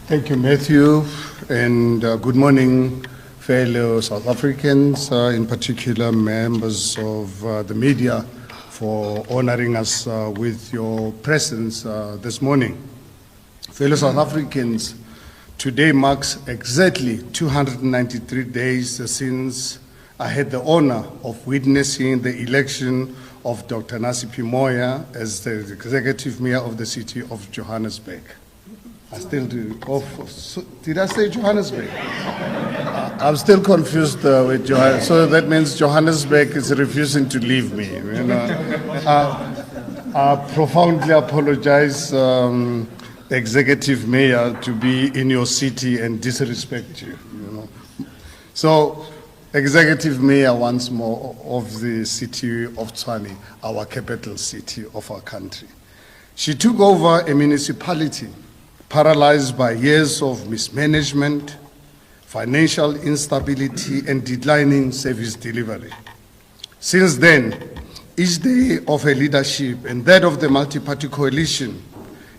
Thank you, Matthew, and good morning, fellow South Africans, in particular members of the media, for honoring us with your presence this morning. Fellow South Africans, today marks exactly 293 days since I had the honor of witnessing the election of Dr. Nasipi Moya as the Executive Mayor of the City of Johannesburg. I still do. Did I say Johannesburg? I'm still confused with Johannesburg. So that means Johannesburg is refusing to leave me. You know, I profoundly apologize, Executive Mayor, to be in your city and disrespect you. You know, so Executive Mayor once more of the City of Tshwane, our capital city of our country. She took over a municipality paralyzed by years of mismanagement, financial instability, and declining service delivery. Since then, each day of her leadership and that of the multi-party coalition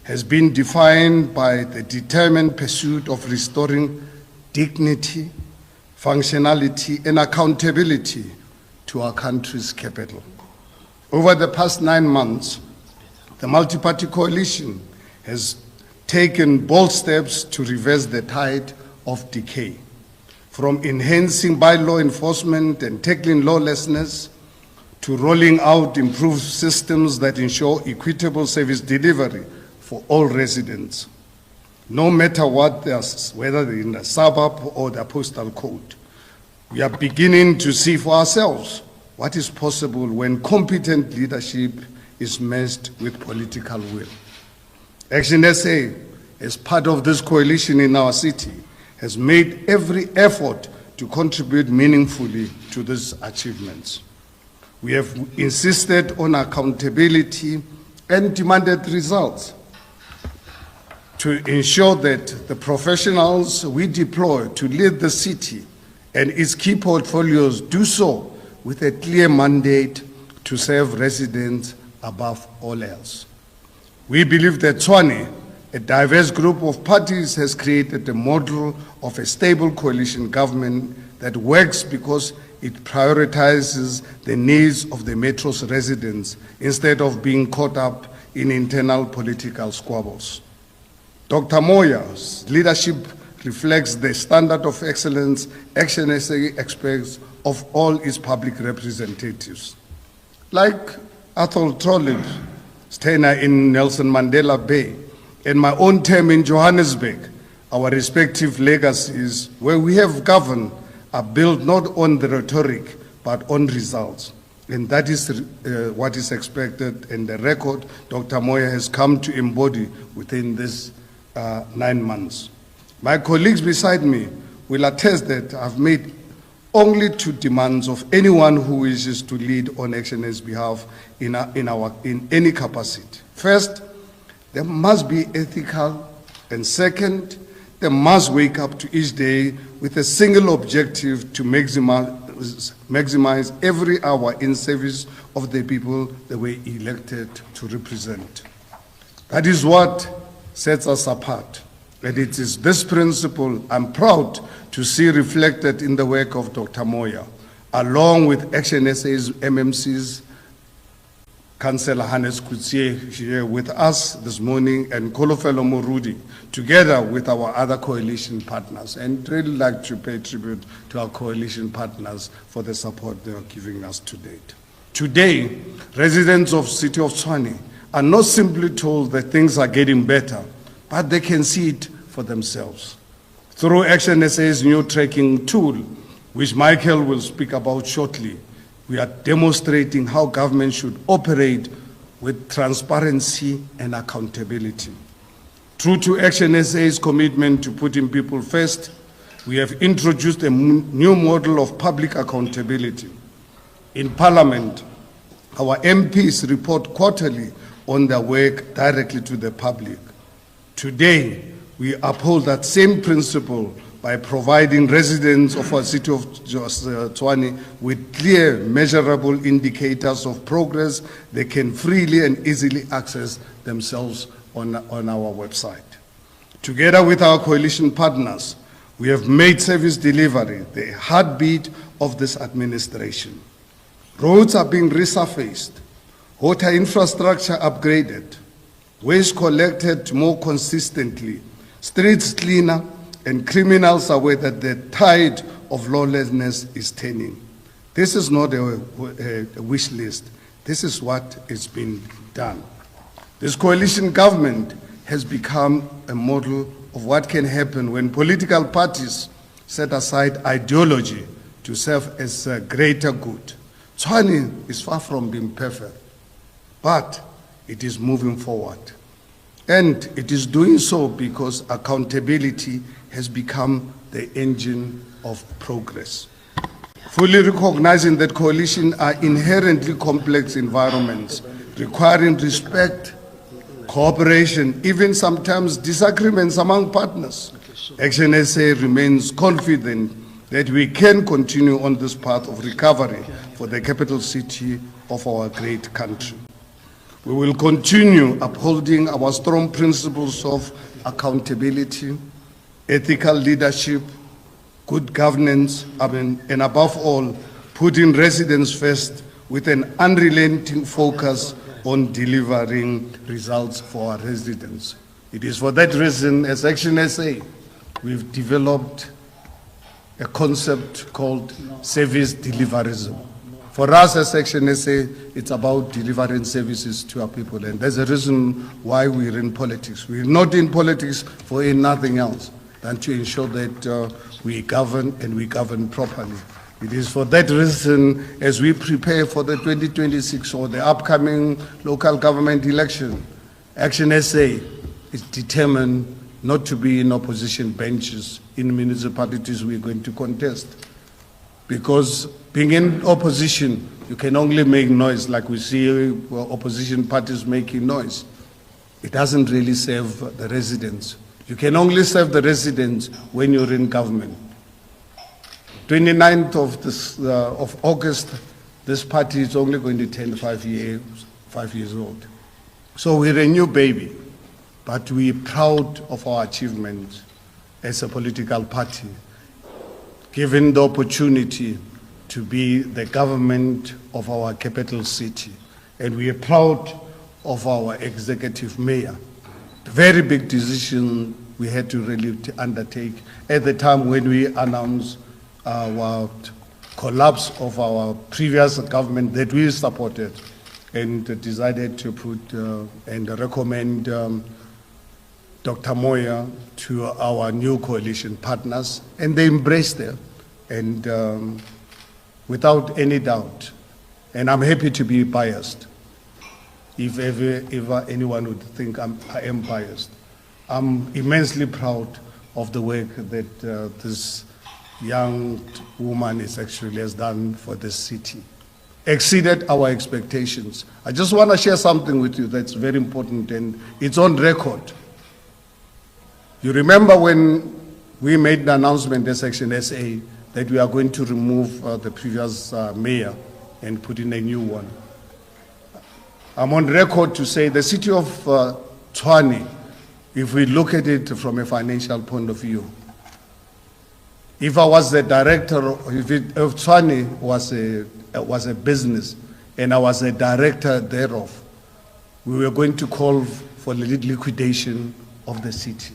has been defined by the determined pursuit of restoring dignity, functionality, and accountability to our country's capital. Over the past 9 months, the multi-party coalition has taken bold steps to reverse the tide of decay, from enhancing bylaw enforcement and tackling lawlessness to rolling out improved systems that ensure equitable service delivery for all residents, no matter what whether they're in the suburb or the postal code. We are beginning to see for ourselves what is possible when competent leadership is matched with political will. ActionSA, as part of this coalition in our city, has made every effort to contribute meaningfully to these achievements. We have insisted on accountability and demanded results to ensure that the professionals we deploy to lead the city and its key portfolios do so with a clear mandate to serve residents above all else. We believe that Tshwane, a diverse group of parties, has created a model of a stable coalition government that works because it prioritizes the needs of the metro's residents instead of being caught up in internal political squabbles. Dr. Moya's leadership reflects the standard of excellence ActionSA expects of all its public representatives. Like Athol Trollip's tenure in Nelson Mandela Bay and my own term in Johannesburg, our respective legacies where we have governed are built not on the rhetoric but on results. And that is what is expected, and the record Dr. Moya has come to embody within this 9 months. My colleagues beside me will attest that I've made only 2 demands of anyone who wishes to lead on ActionSA's behalf in any capacity. First, they must be ethical, and second, they must wake up to each day with a single objective to maximize every hour in service of the people they were elected to represent. That is what sets us apart. And it is this principle I'm proud to see reflected in the work of Dr. Moya, along with ActionSA's MMCs, Councillor Hannes Kutsie here with us this morning, and Kolofelo Morudi, together with our other coalition partners. And really like to pay tribute to our coalition partners for the support they are giving us to date. Today, residents of City of Tshwane are not simply told that things are getting better, but they can see it for themselves. Through ActionSA's new tracking tool, which Michael will speak about shortly, we are demonstrating how government should operate with transparency and accountability. True to ActionSA's commitment to putting people first, we have introduced a new model of public accountability. In Parliament, our MPs report quarterly on their work directly to the public. Today, we uphold that same principle by providing residents of our city of Tshwane with clear, measurable indicators of progress they can freely and easily access themselves on our website. Together with our coalition partners, we have made service delivery the heartbeat of this administration. Roads are being resurfaced, water infrastructure upgraded, waste collected more consistently, streets cleaner, and criminals are aware that the tide of lawlessness is turning. This is not a wish list. This is what is being done. This coalition government has become a model of what can happen when political parties set aside ideology to serve as a greater good. Tshwane is far from being perfect, but it is moving forward. And it is doing so because accountability has become the engine of progress. Fully recognizing that coalitions are inherently complex environments requiring respect, cooperation, even sometimes disagreements among partners, ActionSA remains confident that we can continue on this path of recovery for the capital city of our great country. We will continue upholding our strong principles of accountability, ethical leadership, good governance, and above all, putting residents first with an unrelenting focus on delivering results for our residents. It is for that reason, as ActionSA, we've developed a concept called service deliverism. For us as ActionSA, it's about delivering services to our people, and there's a reason why we're in politics. We're not in politics for nothing else than to ensure that we govern and we govern properly. It is for that reason, as we prepare for the 2026 or the upcoming local government election, ActionSA is determined not to be in opposition benches in municipalities we're going to contest. Because being in opposition, you can only make noise, like we see opposition parties making noise. It doesn't really serve the residents. You can only serve the residents when you're in government. 29th of August, this party is only going to turn 5 years old. So we're a new baby, but we're proud of our achievements as a political party, given the opportunity to be the government of our capital city. And we are proud of our executive mayor. The very big decision we had to really undertake at the time when we announced our collapse of our previous government that we supported, and decided to put and recommend Dr. Moya to our new coalition partners, and they embraced them, and without any doubt. And I'm happy to be biased. If ever anyone would think I am biased, I'm immensely proud of the work that this young woman has done for this city. Exceeded our expectations. I just want to share something with you that's very important, and it's on record. You remember when we made the announcement as ActionSA that we are going to remove the previous mayor and put in a new one. I'm on record to say the city of Tshwane, if we look at it from a financial point of view, if I was the director, if Tshwane was a business and I was a director thereof, we were going to call for the liquidation of the city.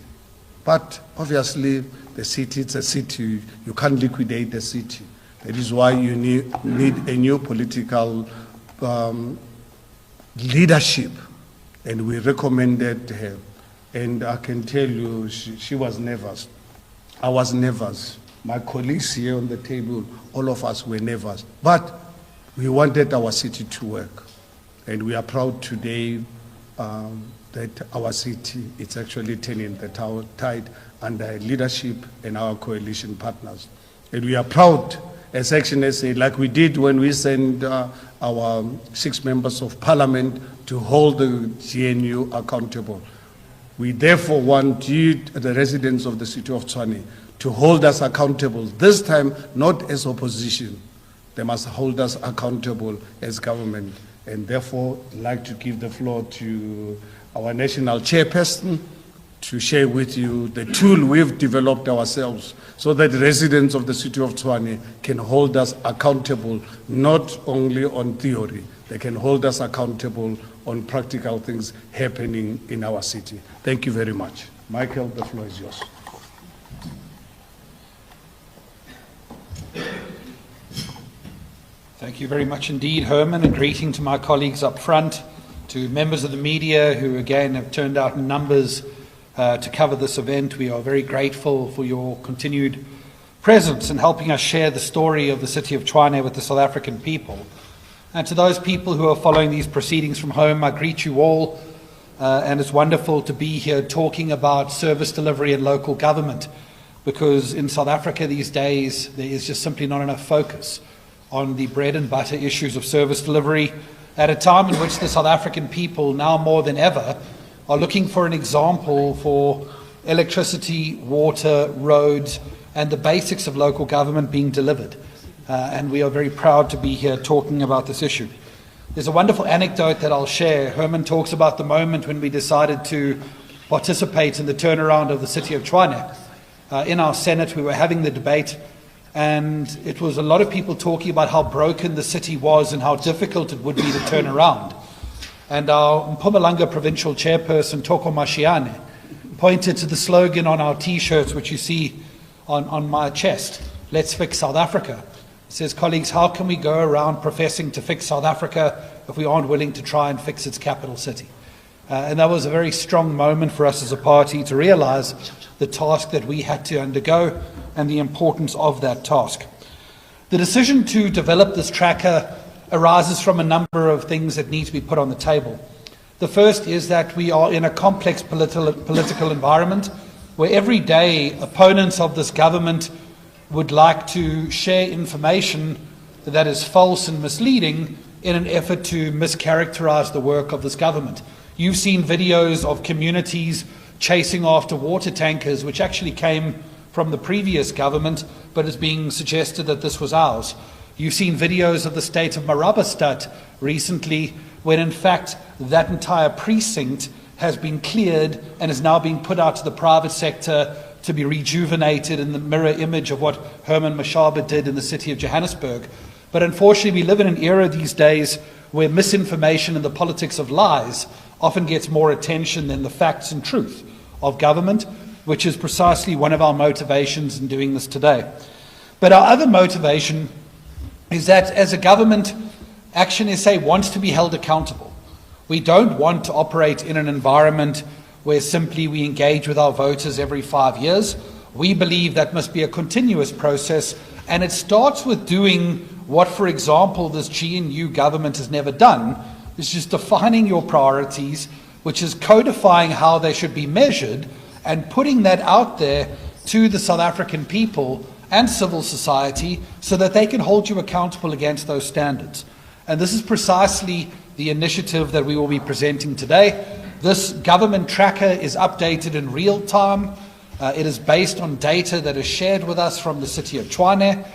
But obviously, the city, it's a city, you can't liquidate the city. That is why you need a new political leadership. And we recommended her. And I can tell you, she was nervous. I was nervous. My colleagues here on the table, all of us were nervous. But we wanted our city to work. And we are proud today that our city is actually turning the tide under leadership and our coalition partners. And we are proud as ActionSA, like we did when we sent our 6 members of parliament to hold the GNU accountable. We therefore want you, the residents of the city of Tshwane, to hold us accountable. This time, not as opposition. They must hold us accountable as government. And therefore, I'd like to give the floor to our national chairperson to share with you the tool we've developed ourselves so that residents of the City of Tshwane can hold us accountable, not only on theory, they can hold us accountable on practical things happening in our city. Thank you very much. Michael, the floor is yours. Thank you very much indeed, Herman, and greeting to my colleagues up front, to members of the media who again have turned out in numbers to cover this event. We are very grateful for your continued presence in helping us share the story of the City of Tshwane with the South African people. And to those people who are following these proceedings from home, I greet you all, and it's wonderful to be here talking about service delivery and local government, because in South Africa these days there is just simply not enough focus on the bread and butter issues of service delivery at a time in which the South African people, now more than ever, are looking for an example for electricity, water, roads, and the basics of local government being delivered. And we are very proud to be here talking about this issue. There's a wonderful anecdote that I'll share. Herman talks about the moment when we decided to participate in the turnaround of the City of Tshwane. In our Senate, we were having the debate, and it was a lot of people talking about how broken the city was and how difficult it would be to turn around. And our Mpumalanga provincial chairperson, Toko Mashiane, pointed to the slogan on our T-shirts, which you see on my chest, "Let's fix South Africa." He says, colleagues, how can we go around professing to fix South Africa if we aren't willing to try and fix its capital city? And that was a very strong moment for us as a party to realize the task that we had to undergo and the importance of that task. The decision to develop this tracker arises from a number of things that need to be put on the table. The first is that we are in a complex political environment where every day opponents of this government would like to share information that is false and misleading in an effort to mischaracterize the work of this government. You've seen videos of communities chasing after water tankers, which actually came from the previous government, but is being suggested that this was ours. You've seen videos of the state of Marabastad recently, when in fact that entire precinct has been cleared and is now being put out to the private sector to be rejuvenated in the mirror image of what Herman Mashaba did in the city of Johannesburg. But unfortunately, we live in an era these days where misinformation and the politics of lies often gets more attention than the facts and truth of government, which is precisely one of our motivations in doing this today. But our other motivation is that as a government, ActionSA wants to be held accountable. We don't want to operate in an environment where simply we engage with our voters every 5 years. We believe that must be a continuous process, and it starts with doing what, for example, this GNU government has never done, is just defining your priorities, which is codifying how they should be measured and putting that out there to the South African people and civil society so that they can hold you accountable against those standards. And this is precisely the initiative that we will be presenting today. This government tracker is updated in real time. It is based on data that is shared with us from the City of Tshwane,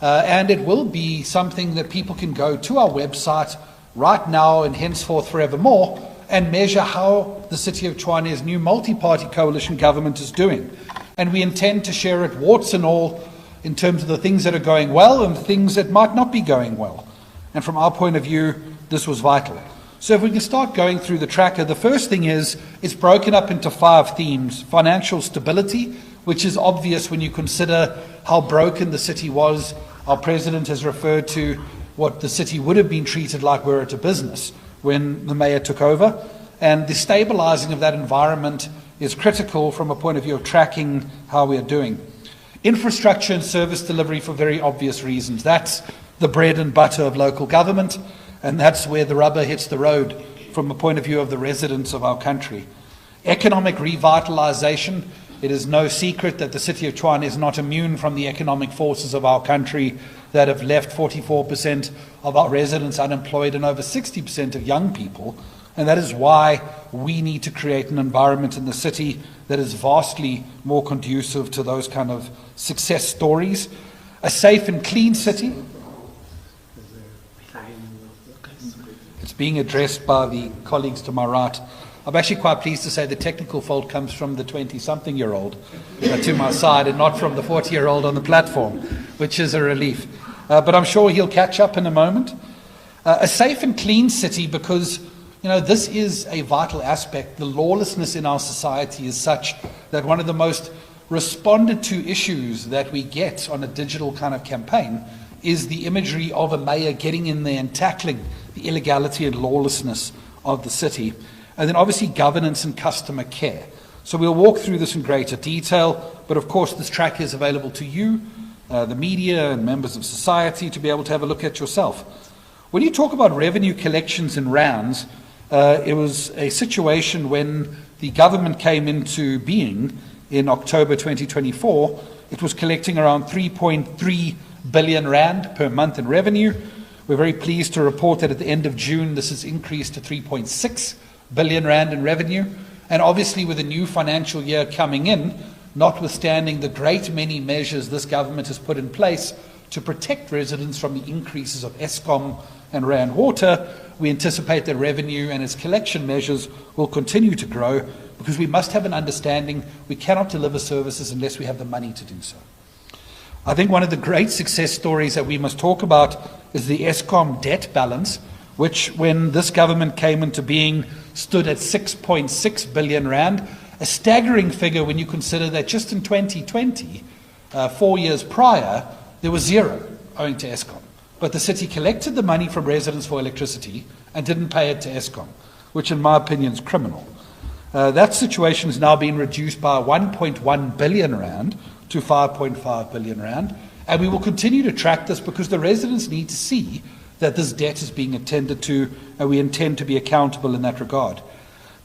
and it will be something that people can go to our website right now and henceforth forevermore and measure how the City of Tshwane's new multi-party coalition government is doing. And we intend to share it warts and all in terms of the things that are going well and things that might not be going well. And from our point of view, this was vital. So if we can start going through the tracker, the first thing is it's broken up into 5 themes. Financial stability, which is obvious when you consider how broken the city was. Our president has referred to what the city would have been treated like were it a business when the mayor took over. And the stabilizing of that environment is critical from a point of view of tracking how we are doing. Infrastructure and service delivery for very obvious reasons. That's the bread and butter of local government, and that's where the rubber hits the road from a point of view of the residents of our country. Economic revitalization. It is no secret that the City of Tshwane is not immune from the economic forces of our country that have left 44% of our residents unemployed and over 60% of young people. And that is why we need to create an environment in the city that is vastly more conducive to those kind of success stories. A safe and clean city. It's being addressed by the colleagues to my right. I'm actually quite pleased to say the technical fault comes from the 20-something-year-old to my side and not from the 40-year-old on the platform, which is a relief. But I'm sure he'll catch up in a moment. A safe and clean city because, this is a vital aspect. The lawlessness in our society is such that one of the most responded to issues that we get on a digital kind of campaign is the imagery of a mayor getting in there and tackling the illegality and lawlessness of the city. And then obviously governance and customer care. So we'll walk through this in greater detail, but of course this track is available to you, the media and members of society to be able to have a look at yourself. When you talk about revenue collections in rands, it was a situation when the government came into being in October 2024. It was collecting around 3.3 billion rand per month in revenue. We're very pleased to report that at the end of June, this has increased to 3.6 billion rand in revenue. And obviously with the new financial year coming in, notwithstanding the great many measures this government has put in place to protect residents from the increases of Eskom and Rand Water, we anticipate that revenue and its collection measures will continue to grow because we must have an understanding we cannot deliver services unless we have the money to do so. I think one of the great success stories that we must talk about is the Eskom debt balance, which when this government came into being stood at 6.6 billion rand, a staggering figure when you consider that just in 2020, 4 years prior, there was zero owing to Eskom. But the city collected the money from residents for electricity and didn't pay it to Eskom, which in my opinion is criminal. That situation has now been reduced by 1.1 billion rand to 5.5 billion rand. And we will continue to track this because the residents need to see that this debt is being attended to, and we intend to be accountable in that regard.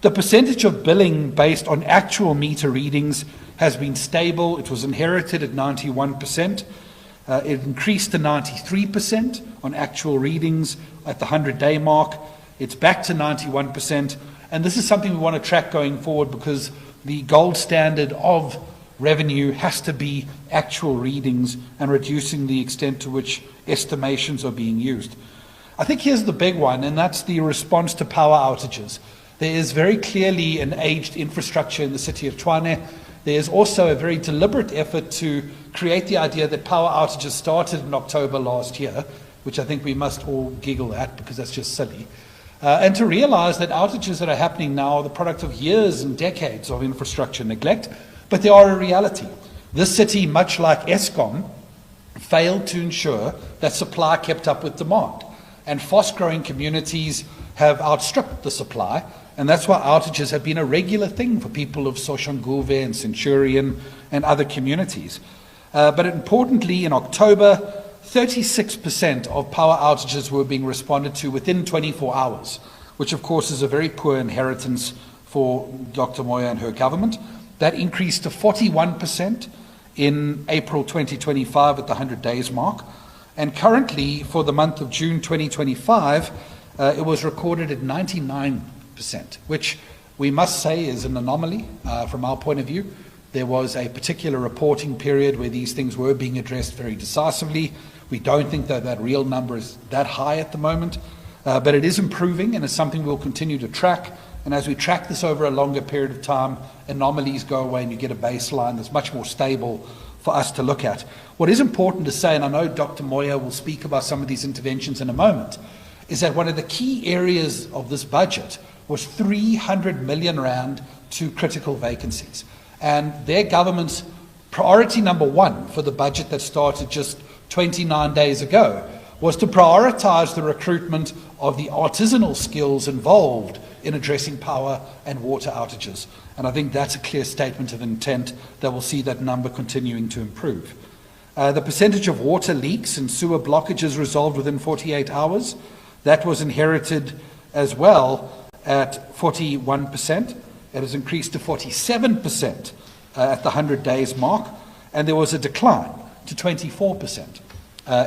The percentage of billing based on actual meter readings has been stable. It was inherited at 91%. It increased to 93% on actual readings at the 100-day mark. It's back to 91%. And this is something we want to track going forward because the gold standard of revenue has to be actual readings and reducing the extent to which estimations are being used. I think here's the big one, and that's the response to power outages. There is very clearly an aged infrastructure in the City of Tshwane. There is also a very deliberate effort to create the idea that power outages started in October last year, which I think we must all giggle at because that's just silly. And to realize that outages that are happening now are the product of years and decades of infrastructure neglect, but they are a reality. This city, much like Eskom, failed to ensure that supply kept up with demand. And fast-growing communities have outstripped the supply, and that's why outages have been a regular thing for people of Soshanguve and Centurion and other communities. But importantly, in October, 36% of power outages were being responded to within 24 hours, which of course is a very poor inheritance for Dr. Moyo and her government. That increased to 41% in April 2025 at the 100 days mark. And currently, for the month of June 2025, it was recorded at 99%, which we must say is an anomaly from our point of view. There was a particular reporting period where these things were being addressed very decisively. We don't think that that real number is that high at the moment, but it is improving and it's something we'll continue to track. And as we track this over a longer period of time, anomalies go away and you get a baseline that's much more stable for us to look at. What is important to say, and I know Dr. Moyo will speak about some of these interventions in a moment, is that one of the key areas of this budget was 300 million rand to critical vacancies. And their government's priority number one for the budget that started just 29 days ago was to prioritize the recruitment of the artisanal skills involved in addressing power and water outages. And I think that's a clear statement of intent that will see that number continuing to improve. The percentage of water leaks and sewer blockages resolved within 48 hours, that was inherited as well at 41%. It has increased to 47% at the 100 days mark, and there was a decline to 24%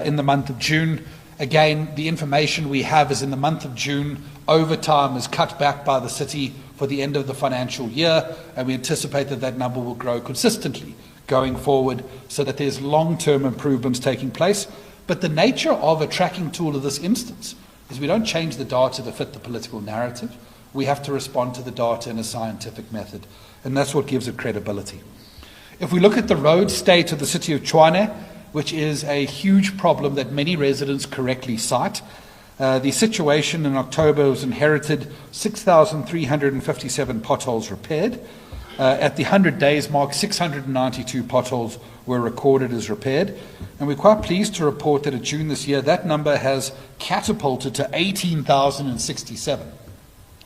in the month of June. Again, the information we have is in the month of June, overtime is cut back by the city for the end of the financial year, and we anticipate that that number will grow consistently going forward so that there's long-term improvements taking place. But the nature of a tracking tool of this instance is we don't change the data to fit the political narrative. We have to respond to the data in a scientific method, and that's what gives it credibility. If we look at the road state of the City of Tshwane, which is a huge problem that many residents correctly cite, the situation in October was inherited 6,357 potholes repaired. At the 100 days mark, 692 potholes were recorded as repaired. And we're quite pleased to report that in June this year, that number has catapulted to 18,067.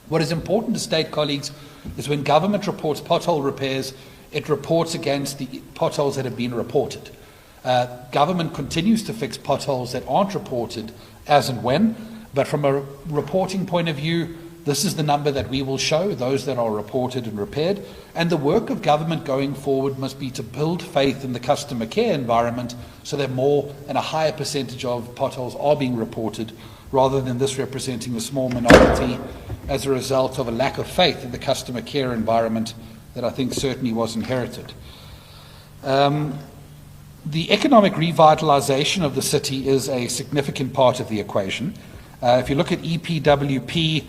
What is important to state, colleagues, is when government reports pothole repairs, it reports against the potholes that have been reported. Government continues to fix potholes that aren't reported as and when, but from a reporting point of view, this is the number that we will show, those that are reported and repaired. And the work of government going forward must be to build faith in the customer care environment so that more and a higher percentage of potholes are being reported, rather than this representing a small minority as a result of a lack of faith in the customer care environment that I think certainly was inherited. The economic revitalisation of the city is a significant part of the equation. If you look at EPWP,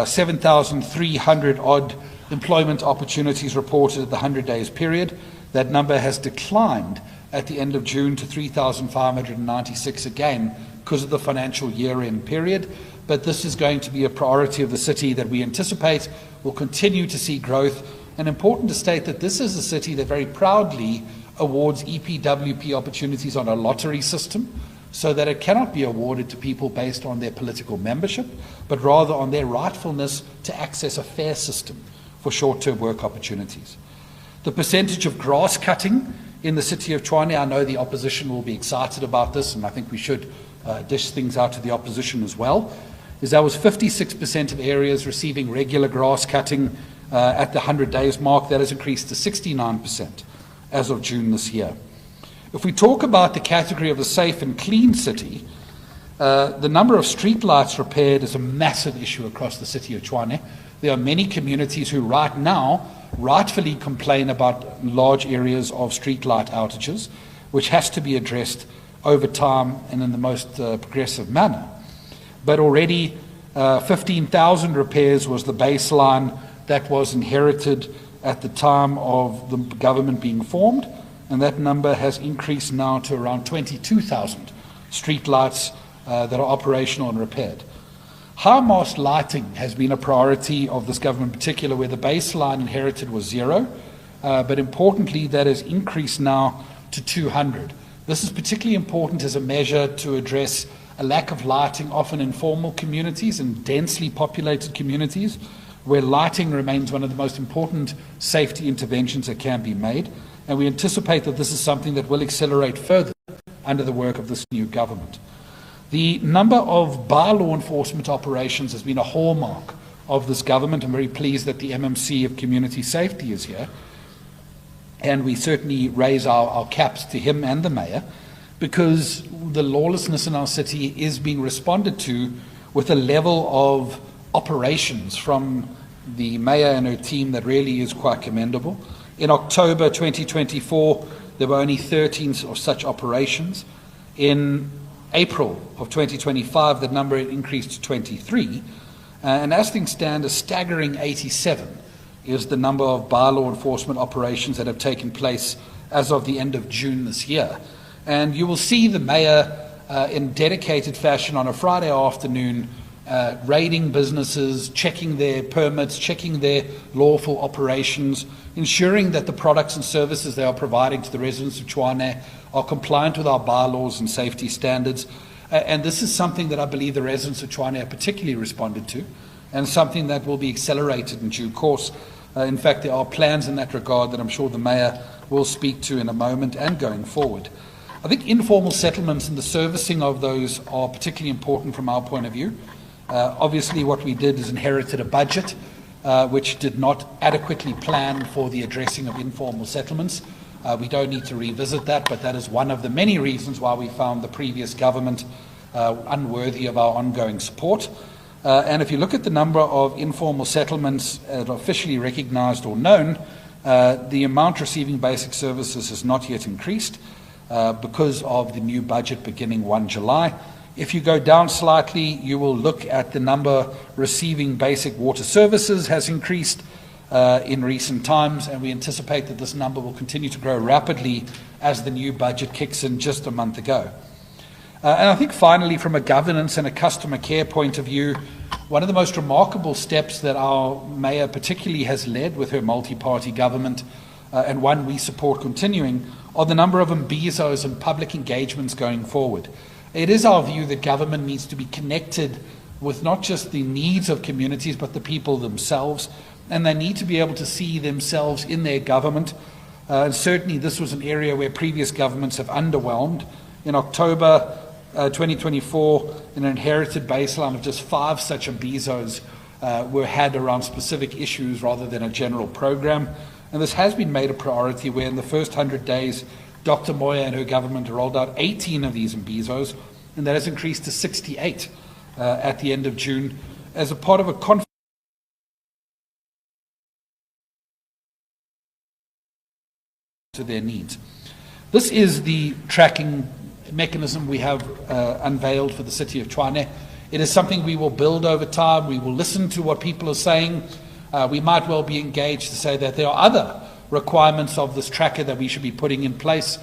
7,300 odd employment opportunities reported at the 100 days period. That number has declined at the end of June to 3,596 again because of the financial year-end period. But this is going to be a priority of the city that we anticipate will continue to see growth. And important to state that this is a city that very proudly awards EPWP opportunities on a lottery system, so that it cannot be awarded to people based on their political membership, but rather on their rightfulness to access a fair system for short-term work opportunities. The percentage of grass cutting in the City of Tshwane, I know the opposition will be excited about this, and I think we should dish things out to the opposition as well, is there was 56% of areas receiving regular grass cutting at the 100 days mark. That has increased to 69% as of June this year. If we talk about the category of a safe and clean city, the number of street lights repaired is a massive issue across the City of Tshwane. There are many communities who right now rightfully complain about large areas of street light outages, which has to be addressed over time and in the most progressive manner. But already 15,000 repairs was the baseline that was inherited at the time of the government being formed, and that number has increased now to around 22,000 street lights that are operational and repaired. High-mast lighting has been a priority of this government, in particular where the baseline inherited was 0, but importantly that has increased now to 200. This is particularly important as a measure to address a lack of lighting often in informal communities and densely populated communities, where lighting remains one of the most important safety interventions that can be made. And we anticipate that this is something that will accelerate further under the work of this new government. The number of by-law enforcement operations has been a hallmark of this government. I'm very pleased that the MMC of Community Safety is here. And we certainly raise our caps to him and the mayor, because the lawlessness in our city is being responded to with a level of operations from the mayor and her team that really is quite commendable. In October 2024, there were only 13 of such operations. In April of 2025, the number increased to 23. And as things stand, a staggering 87 is the number of by-law enforcement operations that have taken place as of the end of June this year. And you will see the mayor in dedicated fashion on a Friday afternoon raiding businesses, checking their permits, checking their lawful operations, ensuring that the products and services they are providing to the residents of Tshwane are compliant with our bylaws and safety standards. And this is something that I believe the residents of Tshwane have particularly responded to, and something that will be accelerated in due course. In fact, there are plans in that regard that I'm sure the mayor will speak to in a moment and going forward. I think informal settlements and the servicing of those are particularly important from our point of view. Obviously, what we did is inherited a budget which did not adequately plan for the addressing of informal settlements. We don't need to revisit that, but that is one of the many reasons why we found the previous government unworthy of our ongoing support. And if you look at the number of informal settlements officially recognised or known, the amount receiving basic services has not yet increased because of the new budget beginning 1 July. If you go down slightly, you will look at the number receiving basic water services has increased in recent times, and we anticipate that this number will continue to grow rapidly as the new budget kicks in just a month ago. And I think finally, from a governance and a customer care point of view, one of the most remarkable steps that our Mayor particularly has led with her multi-party government, and one we support continuing, are the number of mbizos and public engagements going forward. It is our view that government needs to be connected with not just the needs of communities, but the people themselves, and they need to be able to see themselves in their government. And certainly this was an area where previous governments have underwhelmed. In October 2024, an inherited baseline of just 5 such mbizos were had around specific issues rather than a general program. And this has been made a priority, where in the first 100 days, Dr. Moya and her government rolled out 18 of these mbizos, and that has increased to 68 at the end of June as a part of a conference to their needs. This is the tracking mechanism we have unveiled for the City of Tshwane. It is something we will build over time. We will listen to what people are saying. We might well be engaged to say that there are other requirements of this tracker that we should be putting in place.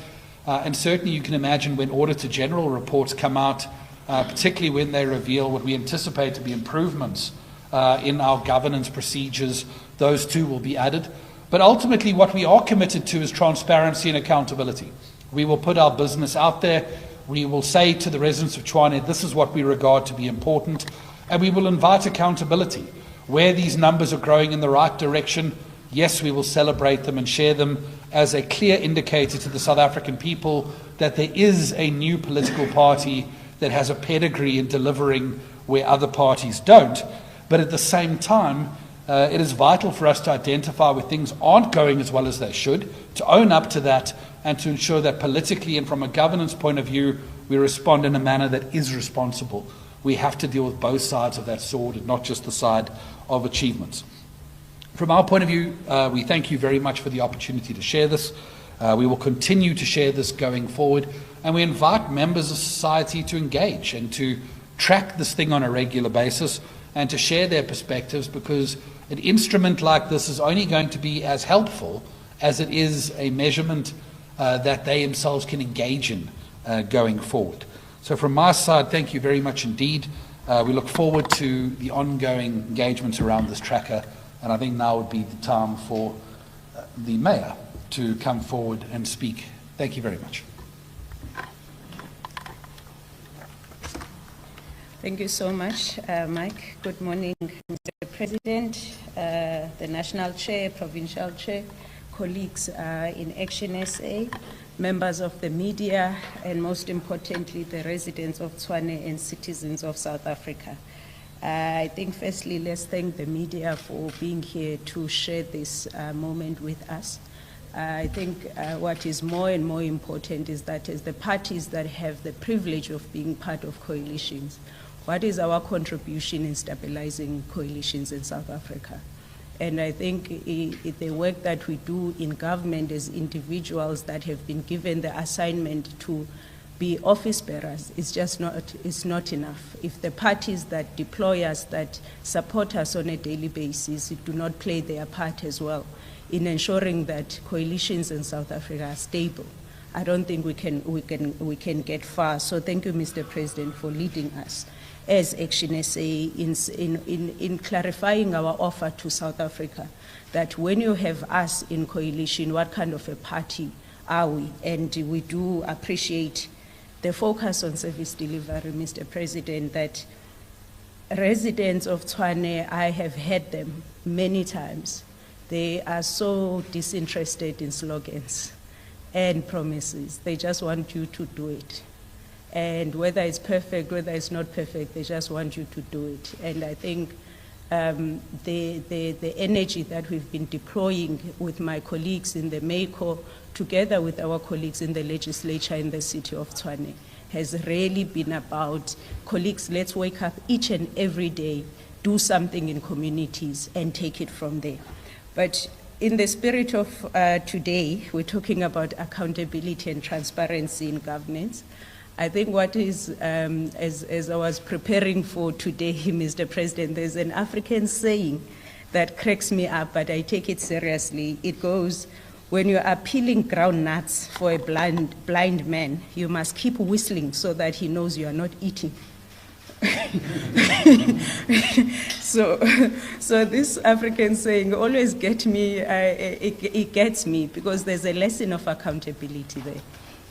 And certainly you can imagine when Auditor General reports come out, particularly when they reveal what we anticipate to be improvements in our governance procedures, those too will be added. But ultimately what we are committed to is transparency and accountability. We will put our business out there. We will say to the residents of Tshwane, this is what we regard to be important, and we will invite accountability. Where these numbers are growing in the right direction, yes, we will celebrate them and share them as a clear indicator to the South African people that there is a new political party that has a pedigree in delivering where other parties don't. But at the same time, it is vital for us to identify where things aren't going as well as they should, to own up to that, and to ensure that politically and from a governance point of view, we respond in a manner that is responsible. We have to deal with both sides of that sword and not just the side of achievements. From our point of view, we thank you very much for the opportunity to share this. We will continue to share this going forward, and we invite members of society to engage and to track this thing on a regular basis and to share their perspectives, because an instrument like this is only going to be as helpful as it is a measurement that they themselves can engage in going forward. So from my side, thank you very much indeed. We look forward to the ongoing engagements around this tracker, and I think now would be the time for the Mayor to come forward and speak. Thank you very much. Thank you so much, Mike. Good morning, Mr. President, the National Chair, Provincial Chair, colleagues in ActionSA, members of the media, and most importantly, the residents of Tshwane and citizens of South Africa. I think firstly, let's thank the media for being here to share this moment with us. I think what is more and more important is that as the parties that have the privilege of being part of coalitions, what is our contribution in stabilizing coalitions in South Africa? And I think the work that we do in government as individuals that have been given the assignment to be office bearers is just not enough. If the parties that deploy us, that support us on a daily basis, do not play their part as well in ensuring that coalitions in South Africa are stable, I don't think we can get far. So thank you, Mr. President, for leading us as ActionSA in clarifying our offer to South Africa, that when you have us in coalition, what kind of a party are we? And we do appreciate the focus on service delivery, Mr. President, that residents of Tshwane, I have heard them many times. They are so disinterested in slogans and promises. They just want you to do it. And whether it's perfect, whether it's not perfect, they just want you to do it. And I think the energy that we've been deploying with my colleagues in the MECO, together with our colleagues in the legislature in the City of Tshwane, has really been about, colleagues, let's wake up each and every day, do something in communities and take it from there. But in the spirit of today, we're talking about accountability and transparency in governance. I think what is, as I was preparing for today, Mr. President, there's an African saying that cracks me up, but I take it seriously. It goes, when you are peeling groundnuts for a blind man, you must keep whistling so that he knows you are not eating. So this African saying always gets me, it gets me, because there's a lesson of accountability there.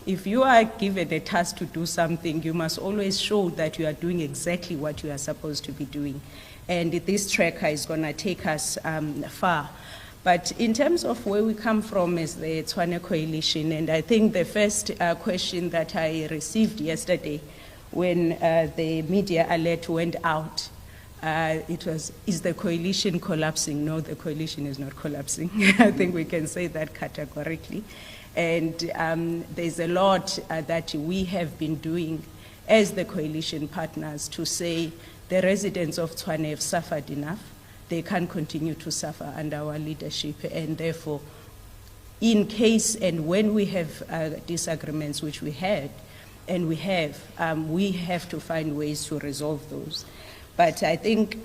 If you are given a task to do something, you must always show that you are doing exactly what you are supposed to be doing. And this tracker is going to take us far. But in terms of where we come from as the Tshwane Coalition, and I think the first question that I received yesterday when the media alert went out, it was, is the coalition collapsing? No, the coalition is not collapsing. I think we can say that categorically. And there's a lot that we have been doing as the coalition partners to say the residents of Tshwane have suffered enough. They can't continue to suffer under our leadership, and therefore, in case and when we have disagreements, which we had, and we have to find ways to resolve those. But I think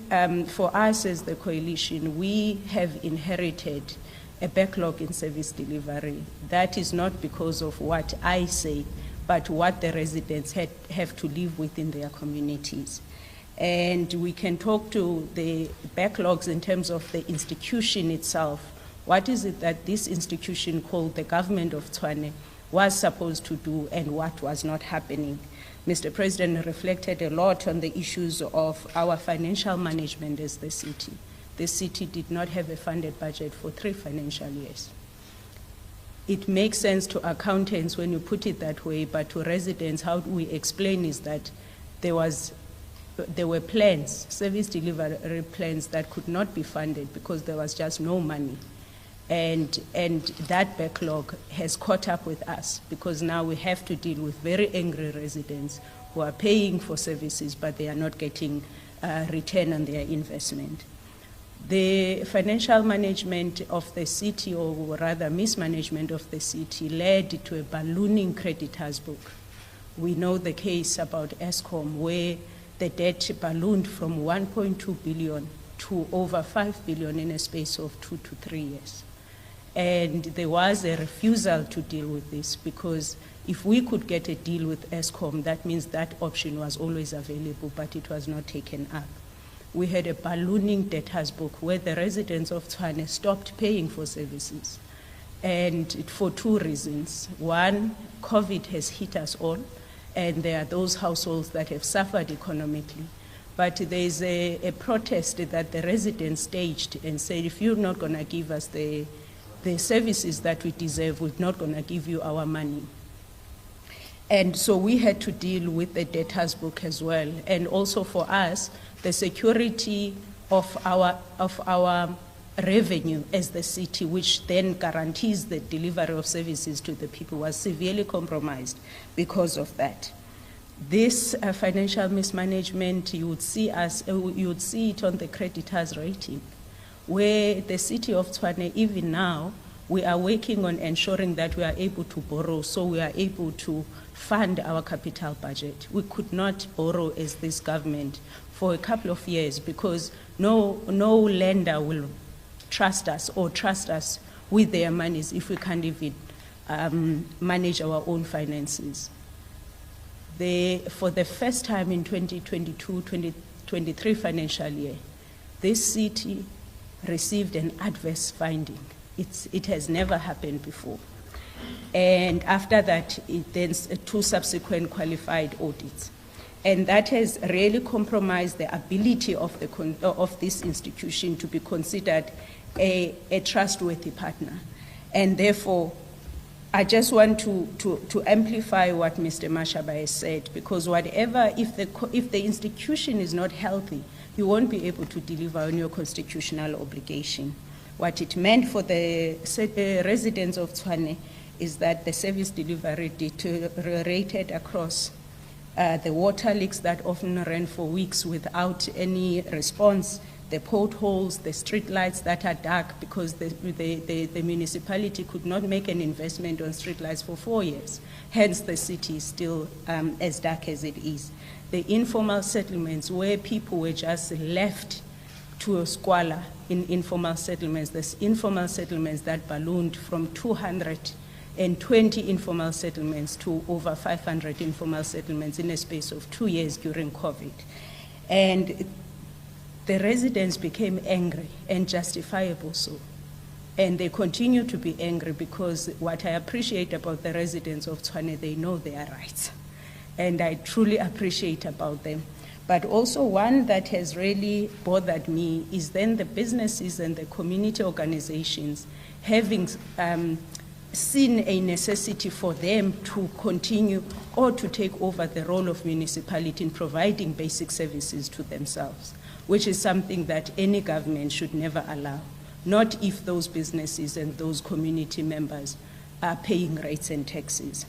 for us as the coalition, we have inherited a backlog in service delivery. That is not because of what I say, but what the residents have to live with in their communities. And we can talk to the backlogs in terms of the institution itself. What is it that this institution called the government of Tshwane was supposed to do and what was not happening? Mr. President reflected a lot on the issues of our financial management as the city. The city did not have a funded budget for 3 financial years. It makes sense to accountants when you put it that way, but to residents, how do we explain is that there were plans, service delivery plans that could not be funded because there was just no money. And that backlog has caught up with us because now we have to deal with very angry residents who are paying for services, but they are not getting return on their investment. The financial management of the city, or rather mismanagement of the city, led to a ballooning creditors book. We know the case about Eskom, where the debt ballooned from 1.2 billion to over 5 billion in a space of 2 to 3 years. And there was a refusal to deal with this because if we could get a deal with Eskom, that means that option was always available, but it was not taken up. We had a ballooning debtors book where the residents of Tshwane stopped paying for services. And for 2 reasons. One, COVID has hit us all, and there are those households that have suffered economically. But there's a protest that the residents staged and said, if you're not going to give us the services that we deserve, we're not going to give you our money. And so we had to deal with the debtors book as well. And also for us, the security of our revenue as the city, which then guarantees the delivery of services to the people, was severely compromised because of that. This financial mismanagement, you would see it on the creditors rating, where the City of Tshwane, even now, we are working on ensuring that we are able to borrow, so we are able to fund our capital budget. We could not borrow as this government for a couple of years because no lender will trust us or trust us with their monies if we can't even manage our own finances. For the first time in 2022-2023 financial year, this city received an adverse finding. It has never happened before. And after that, then 2 subsequent qualified audits. And that has really compromised the ability of this institution to be considered a trustworthy partner. And therefore, I just want to amplify what Mr. Mashaba has said, because whatever, if the institution is not healthy, you won't be able to deliver on your constitutional obligation. What it meant for the residents of Tshwane is that the service delivery deteriorated across the water leaks that often ran for weeks without any response, the potholes, the street lights that are dark because the municipality could not make an investment on street lights for 4 years. Hence, the city is still as dark as it is. The informal settlements where people were just left to a squalor in informal settlements, there's informal settlements that ballooned from 220 informal settlements to over 500 informal settlements in a space of 2 years during COVID. And the residents became angry, and justifiable so. And they continue to be angry because what I appreciate about the residents of Tshwane, they know their rights. And I truly appreciate about them. But also one that has really bothered me is then the businesses and the community organizations having seen a necessity for them to continue or to take over the role of municipality in providing basic services to themselves, which is something that any government should never allow, not if those businesses and those community members are paying rates and taxes.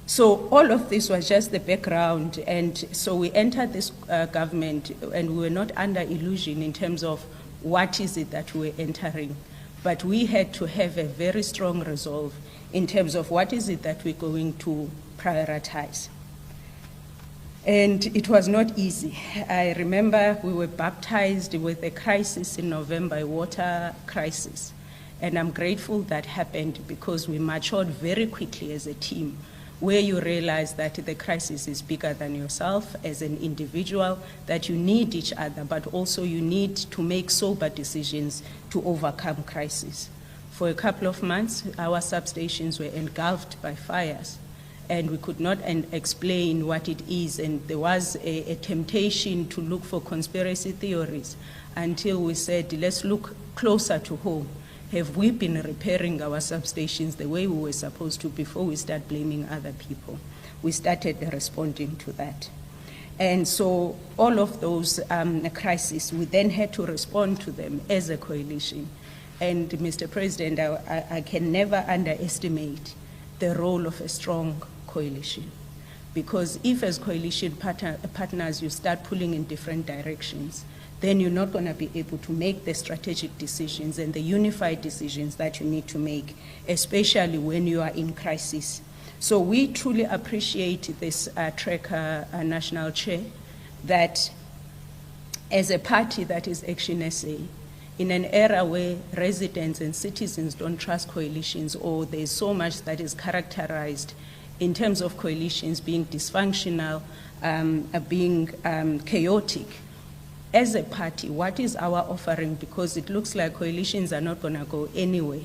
So all of this was just the background, and so we entered this government and we were not under illusion in terms of what is it that we're entering, but we had to have a very strong resolve in terms of what is it that we're going to prioritize. And it was not easy. I remember we were baptized with a crisis in November, a water crisis, and I'm grateful that happened because we matured very quickly as a team, where you realize that the crisis is bigger than yourself as an individual, that you need each other, but also you need to make sober decisions to overcome crisis. For a couple of months, our substations were engulfed by fires, and we could not explain what it is, and there was a temptation to look for conspiracy theories until we said, let's look closer to home. Have we been repairing our substations the way we were supposed to before we start blaming other people? We started responding to that. And so all of those crises, we then had to respond to them as a coalition. And Mr. President, I can never underestimate the role of a strong coalition. Because if as coalition partners you start pulling in different directions, then you're not going to be able to make the strategic decisions and the unified decisions that you need to make, especially when you are in crisis. So we truly appreciate this tracker national chair, that as a party that is ActionSA, in an era where residents and citizens don't trust coalitions, or there's so much that is characterized in terms of coalitions being dysfunctional, being chaotic, as a party, what is our offering? Because it looks like coalitions are not going to go anywhere.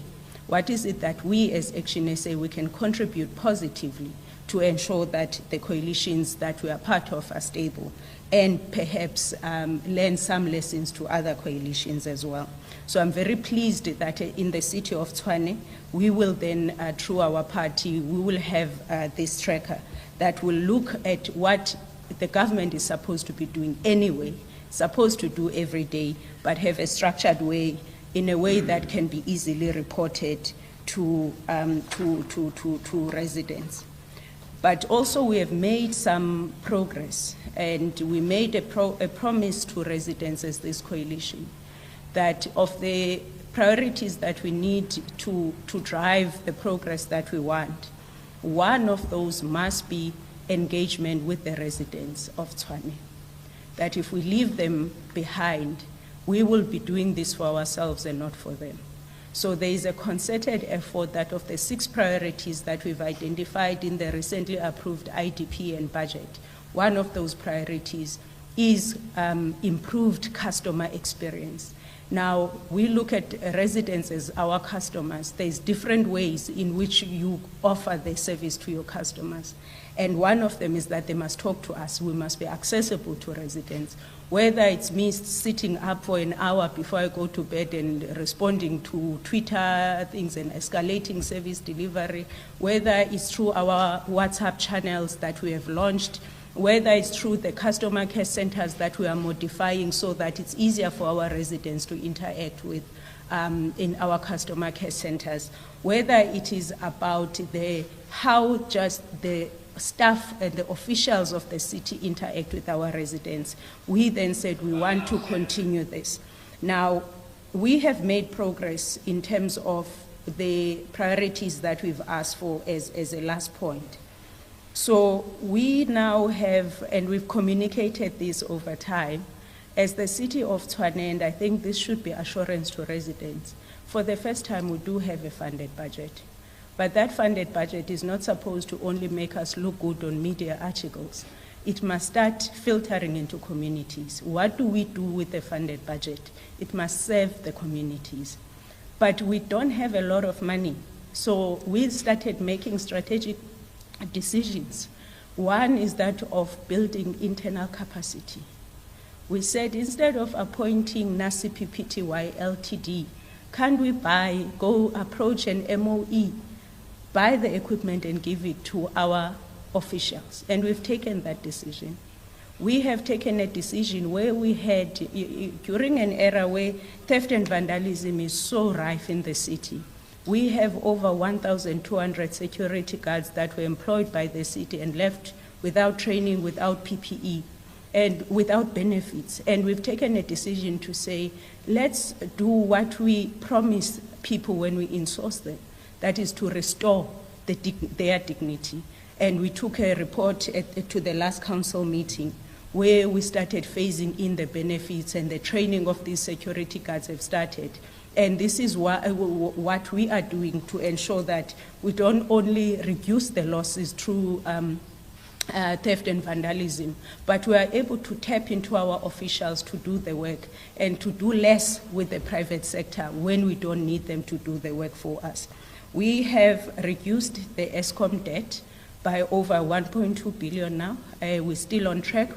What is it that we as ActionSA, we can contribute positively to ensure that the coalitions that we are part of are stable, and perhaps learn some lessons to other coalitions as well. So I'm very pleased that in the City of Tshwane, we will then, through our party, we will have this tracker that will look at what the government is supposed to be doing anyway, supposed to do every day, but have a structured way, in a way that can be easily reported to residents. But also we have made some progress, and we made a promise to residents as this coalition that of the priorities that we need to drive the progress that we want, one of those must be engagement with the residents of Tshwane. That if we leave them behind, we will be doing this for ourselves and not for them. So there is a concerted effort that of the 6 priorities that we've identified in the recently approved IDP and budget, one of those priorities is improved customer experience. Now, we look at residents as our customers. There's different ways in which you offer the service to your customers. And one of them is that they must talk to us. We must be accessible to residents. Whether it's me sitting up for an hour before I go to bed and responding to Twitter things and escalating service delivery, whether it's through our WhatsApp channels that we have launched, whether it's through the customer care centers that we are modifying so that it's easier for our residents to interact with in our customer care centers, whether it is about how just the staff and the officials of the city interact with our residents. We then said we want to continue this. Now, we have made progress in terms of the priorities that we've asked for as a last point. So we now have, and we've communicated this over time, as the City of Tshwane, and I think this should be assurance to residents, for the first time we do have a funded budget. But that funded budget is not supposed to only make us look good on media articles. It must start filtering into communities. What do we do with the funded budget? It must serve the communities. But we don't have a lot of money. So we started making strategic decisions. One is that of building internal capacity. We said instead of appointing NASI PPTY Ltd, can't we go approach an MOE, buy the equipment and give it to our officials? And we've taken that decision. We have taken a decision where we had, during an era where theft and vandalism is so rife in the city, we have over 1,200 security guards that were employed by the city and left without training, without PPE, and without benefits. And we've taken a decision to say, let's do what we promise people when we insource them, that is to restore their dignity. And we took a report to the last council meeting where we started phasing in the benefits, and the training of these security guards have started. And this is what we are doing to ensure that we don't only reduce the losses through theft and vandalism, but we are able to tap into our officials to do the work and to do less with the private sector when we don't need them to do the work for us. We have reduced the ESCOM debt by over 1.2 billion now. We're still on track.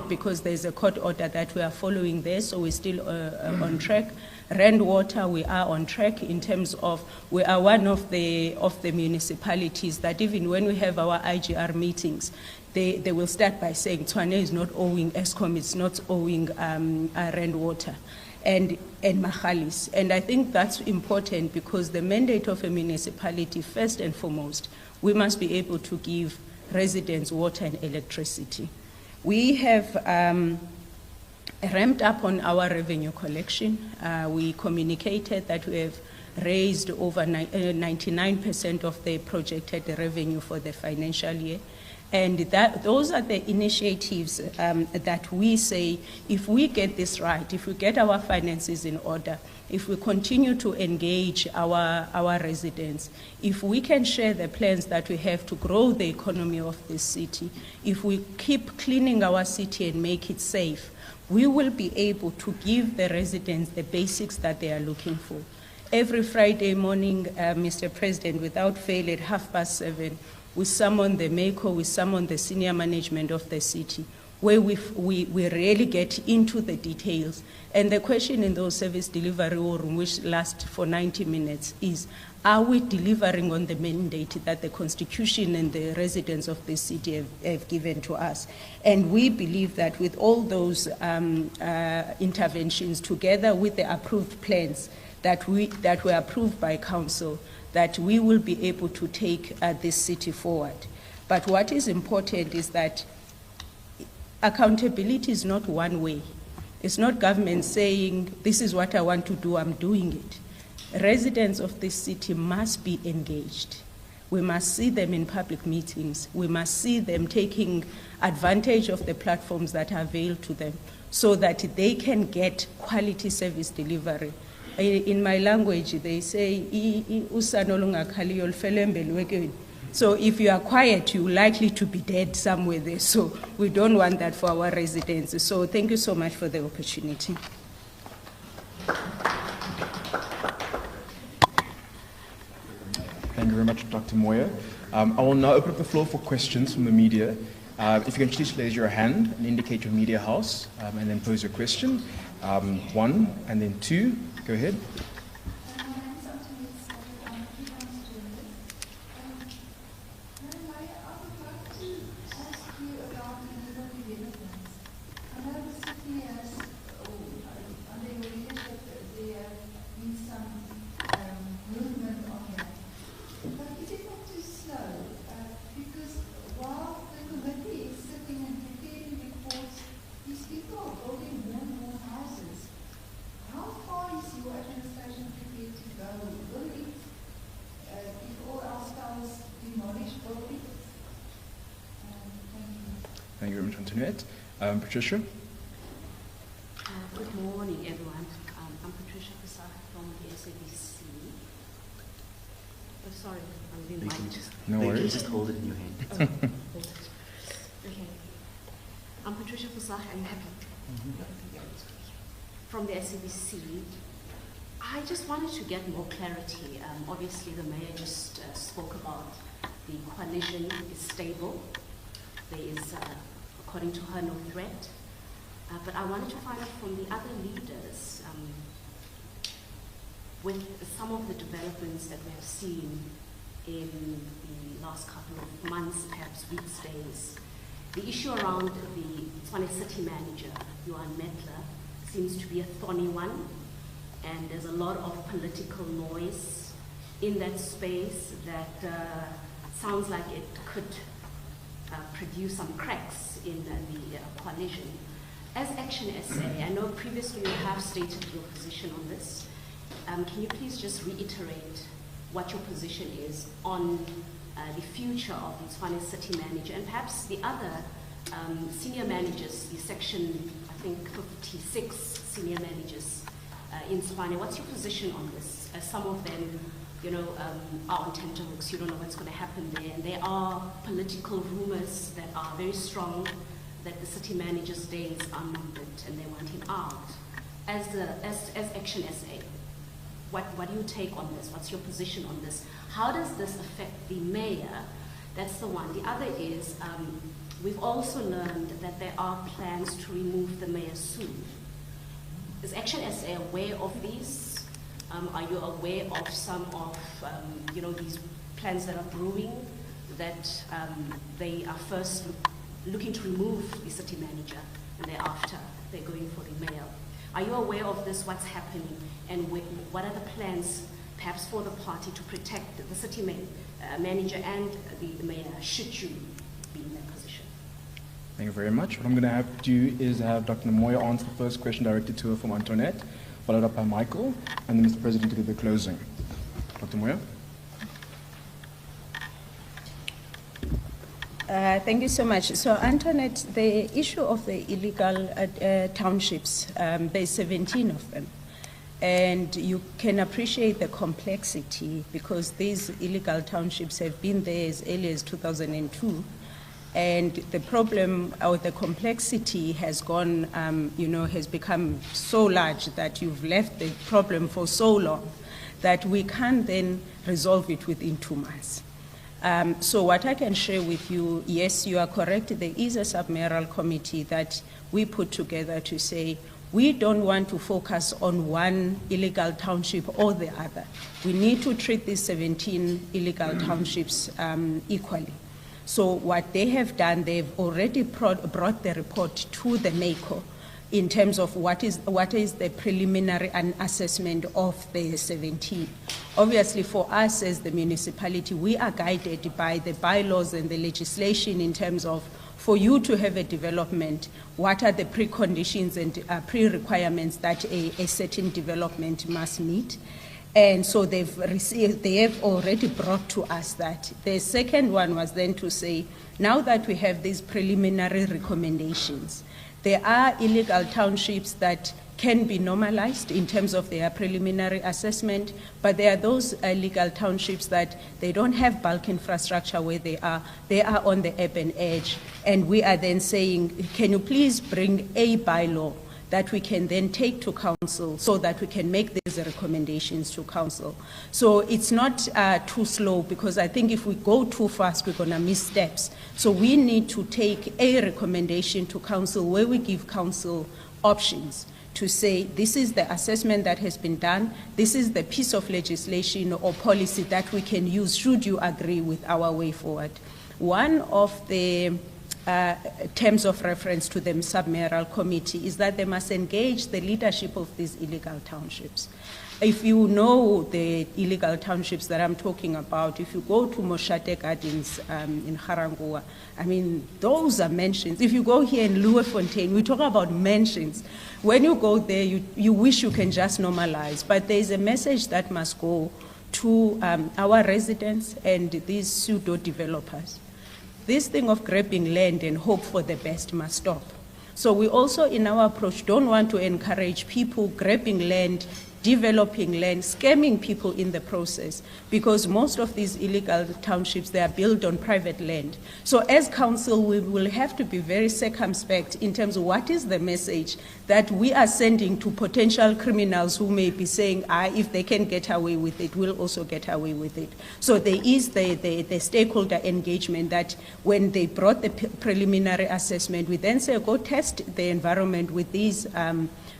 Because there's a court order that we are following there, so we're still on track. Rand Water, we are on track in terms of, we are one of the municipalities that even when we have our IGR meetings, they will start by saying Tshwane is not owing ESCOM, it's not owing Rand Water and Mahalis. And I think that's important because the mandate of a municipality, first and foremost, we must be able to give residents water and electricity. We have ramped up on our revenue collection. We communicated that we have raised over 99% of the projected revenue for the financial year. And those are the initiatives that we say, if we get this right, if we get our finances in order, if we continue to engage our residents, if we can share the plans that we have to grow the economy of this city, if we keep cleaning our city and make it safe, we will be able to give the residents the basics that they are looking for. Every Friday morning, Mr. President, without fail at 7:30, we summon the MECO, we summon the senior management of the city, where we really get into the details. And the question in those service delivery war room, which lasts for 90 minutes, is, are we delivering on the mandate that the Constitution and the residents of this city have given to us? And we believe that with all those interventions, together with the approved plans that were approved by council, that we will be able to take this city forward. But what is important is that accountability is not one way. It's not government saying, this is what I want to do, I'm doing it. Residents of this city must be engaged. We must see them in public meetings. We must see them taking advantage of the platforms that are available to them so that they can get quality service delivery. In my language, they say, so if you are quiet, you're likely to be dead somewhere there. So we don't want that for our residents. So thank you so much for the opportunity. Thank you very much, Dr. Moya. I will now open up the floor for questions from the media. If you can please raise your hand and indicate your media house, and then pose your question. One, and then two. Go ahead. But is it not too slow? Because while Antoinette. Patricia? Good morning, everyone. I'm Patricia Pesach from the SABC. Oh, sorry, I'm being mic'd. No worries. You can just hold it in your hand. Okay. I'm Patricia Pesach. I'm happy. From the SABC. I just wanted to get more clarity. Obviously, the mayor just spoke about the coalition is stable. There is, according to her, no threat. But I wanted to find out from the other leaders, with some of the developments that we have seen in the last couple of months, perhaps weeks, days, the issue around the Tshwane city manager, Johan Mettler, seems to be a thorny one, and there's a lot of political noise in that space that sounds like it could produce some cracks in the coalition. As ActionSA, I know previously you have stated your position on this. Can you please just reiterate what your position is on the future of the Tshwane city manager and perhaps the other senior managers, the section, I think, 56 senior managers in Tshwane? What's your position on this? Some of them, you know, are on tenterhooks. You don't know what's going to happen there. And there are political rumors that are very strong that the city manager's days are numbered and they want him out. As ActionSA, what do you take on this? What's your position on this? How does this affect the mayor? That's the one. The other is, we've also learned that there are plans to remove the mayor soon. Is ActionSA aware of these? Are you aware of some of you know, these plans that are brewing, that they are first looking to remove the city manager and thereafter they're going for the mayor? Are you aware of this, what's happening, and what are the plans perhaps for the party to protect the city manager and the mayor should you be in that position? Thank you very much. What I'm going to have to do is have Dr. Moya answer the first question directed to her from Antoinette, followed up by Michael, and then Mr. President to do the closing. Dr. Moya? Thank you so much. So, Antoinette, the issue of the illegal townships, there's 17 of them. And you can appreciate the complexity because these illegal townships have been there as early as 2002. And the problem or the complexity has gone, you know, has become so large that you've left the problem for so long that we can't then resolve it within 2 months. So what I can share with you, yes, you are correct. There is a submayoral committee that we put together to say we don't want to focus on one illegal township or the other. We need to treat these 17 illegal townships equally. So what they have done, they've already brought the report to the NACO in terms of what is the preliminary assessment of the 17. Obviously, for us as the municipality, we are guided by the bylaws and the legislation in terms of, for you to have a development, what are the preconditions and pre-requirements that a certain development must meet. And so they have already brought to us that. The second one was then to say, now that we have these preliminary recommendations, there are illegal townships that can be normalized in terms of their preliminary assessment, but there are those illegal townships that they don't have bulk infrastructure where they are on the urban edge. And we are then saying, can you please bring a bylaw that we can then take to council so that we can make these recommendations to council. So it's not too slow, because I think if we go too fast, we're going to miss steps. So we need to take a recommendation to council where we give council options to say, this is the assessment that has been done, this is the piece of legislation or policy that we can use should you agree with our way forward. One of the terms of reference to the submayoral committee is that they must engage the leadership of these illegal townships. If you know the illegal townships that I'm talking about, if you go to Moshate Gardens in Harangua, I mean, those are mansions. If you go here in Louisfontaine, we talk about mansions. When you go there, you wish you can just normalize, but there's a message that must go to our residents and these pseudo-developers. this thing of grabbing land and hope for the best must stop. So we also, in our approach, don't want to encourage people grabbing land, developing land, scamming people in the process, because most of these illegal townships, they are built on private land. So as council, we will have to be very circumspect in terms of what is the message that we are sending to potential criminals who may be saying, if they can get away with it, we'll also get away with it. So there is the stakeholder engagement that when they brought the preliminary assessment, we then say, go test the environment with these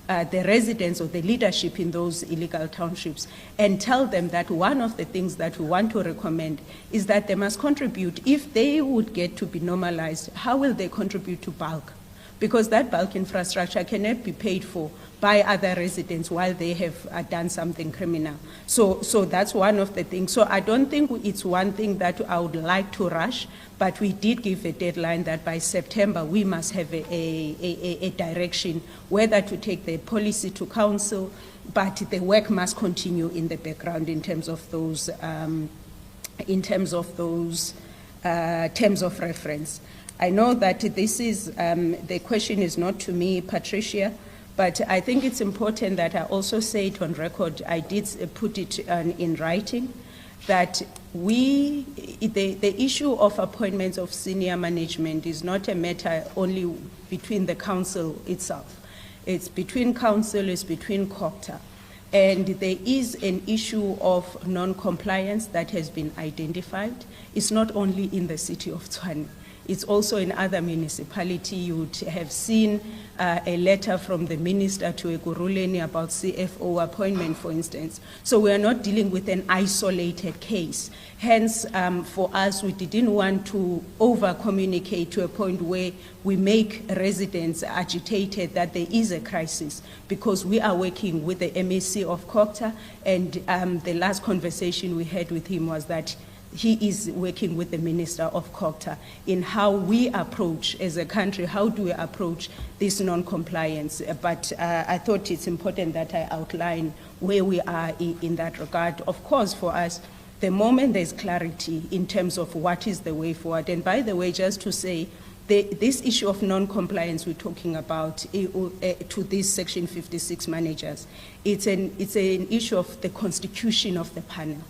the residents or the leadership in those illegal townships, and tell them that one of the things that we want to recommend is that they must contribute. If they would get to be normalized, how will they contribute to bulk? Because that bulk infrastructure cannot be paid for by other residents while they have done something criminal. So that's one of the things. So I don't think it's one thing that I would like to rush, but we did give a deadline that by September we must have a direction, whether to take the policy to council, but the work must continue in the background in terms of those terms of reference. I know that this is, the question is not to me, Patricia, but I think it's important that I also say it on record. I did put it in writing that the issue of appointments of senior management is not a matter only between the council itself. It's between council, it's between COGTA. And there is an issue of non-compliance that has been identified. It's not only in the city of Tshwane. It's also in other municipalities. You would have seen a letter from the minister to Ekurhuleni about CFO appointment, for instance. So we are not dealing with an isolated case. Hence, for us, we didn't want to over-communicate to a point where we make residents agitated that there is a crisis, because we are working with the MAC of COGTA, and the last conversation we had with him was that he is working with the Minister of COGTA in how we approach as a country, how do we approach this non-compliance. But I thought it's important that I outline where we are in that regard. Of course, for us, the moment there's clarity in terms of what is the way forward, and by the way, just to say, this issue of non-compliance we're talking about to these Section 56 managers, it's an issue of the constitution of the panel.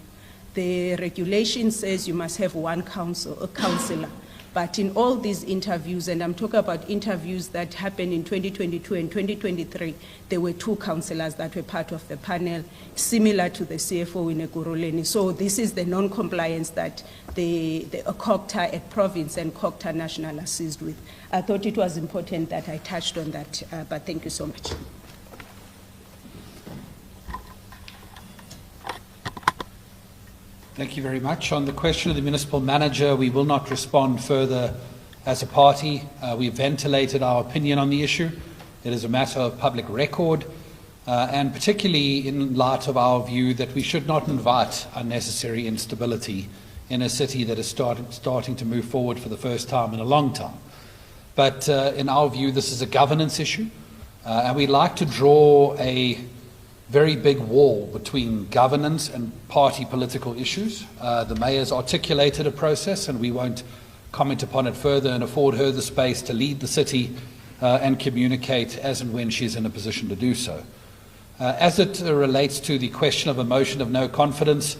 The regulation says you must have one councillor. But in all these interviews, and I'm talking about interviews that happened in 2022 and 2023, there were 2 councillors that were part of the panel, similar to the CFO in Ekurhuleni. So this is the non-compliance that the COGTA at province and COGTA national assist with. I thought it was important that I touched on that, but thank you so much. Thank you very much. On the question of the municipal manager, we will not respond further as a party. We've ventilated our opinion on the issue. It is a matter of public record, and particularly in light of our view that we should not invite unnecessary instability in a city that is starting to move forward for the first time in a long time. But in our view, this is a governance issue, and we like to draw a very big wall between governance and party political issues. The mayor's articulated a process, and we won't comment upon it further and afford her the space to lead the city and communicate as and when she's in a position to do so. As it relates to the question of a motion of no confidence,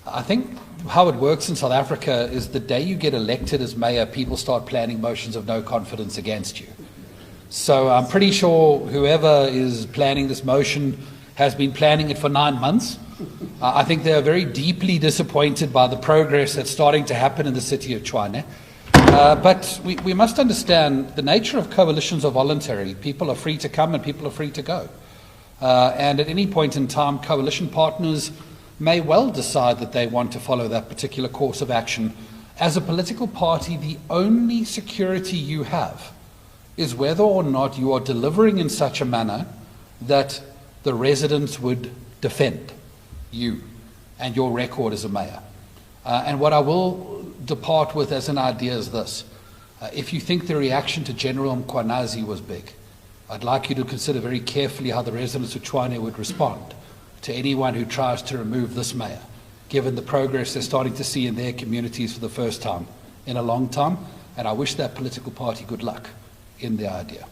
I think how it works in South Africa is the day you get elected as mayor, people start planning motions of no confidence against you. So I'm pretty sure whoever is planning this motion has been planning it for 9 months. I think they are very deeply disappointed by the progress that's starting to happen in the city of Tshwane. But we must understand the nature of coalitions are voluntary. People are free to come and people are free to go. And at any point in time, coalition partners may well decide that they want to follow that particular course of action. As a political party, the only security you have is whether or not you are delivering in such a manner that the residents would defend you and your record as a mayor. And what I will depart with as an idea is this. If you think the reaction to General Mkhwanazi was big, I'd like you to consider very carefully how the residents of Tshwane would respond to anyone who tries to remove this mayor, given the progress they're starting to see in their communities for the first time in a long time. and I wish that political party good luck in their idea.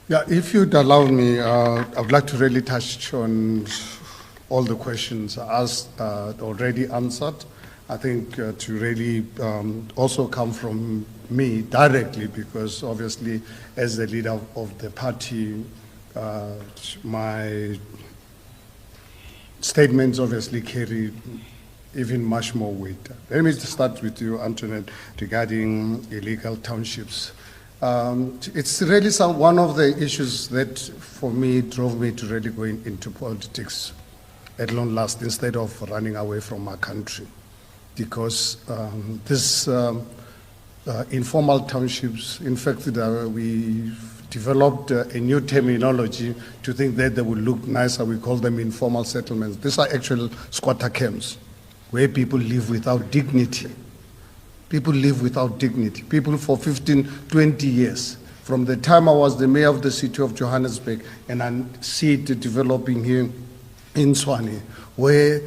Yeah, if you'd allow me, I would like to really touch on all the questions asked, already answered. I think to really also come from me directly, because obviously as the leader of the party, my statements obviously carry even much more weight. Let me start with you, Antoinette, regarding illegal townships. It's really one of the issues that, for me, drove me to really go into politics at long last, instead of running away from my country. Because this informal townships, in fact, we developed a new terminology to think that they would look nicer. We call them informal settlements. These are actual squatter camps, where people live without dignity. People live without dignity. People for 15, 20 years. From the time I was the mayor of the city of Johannesburg, and I see it developing here in Tshwane, where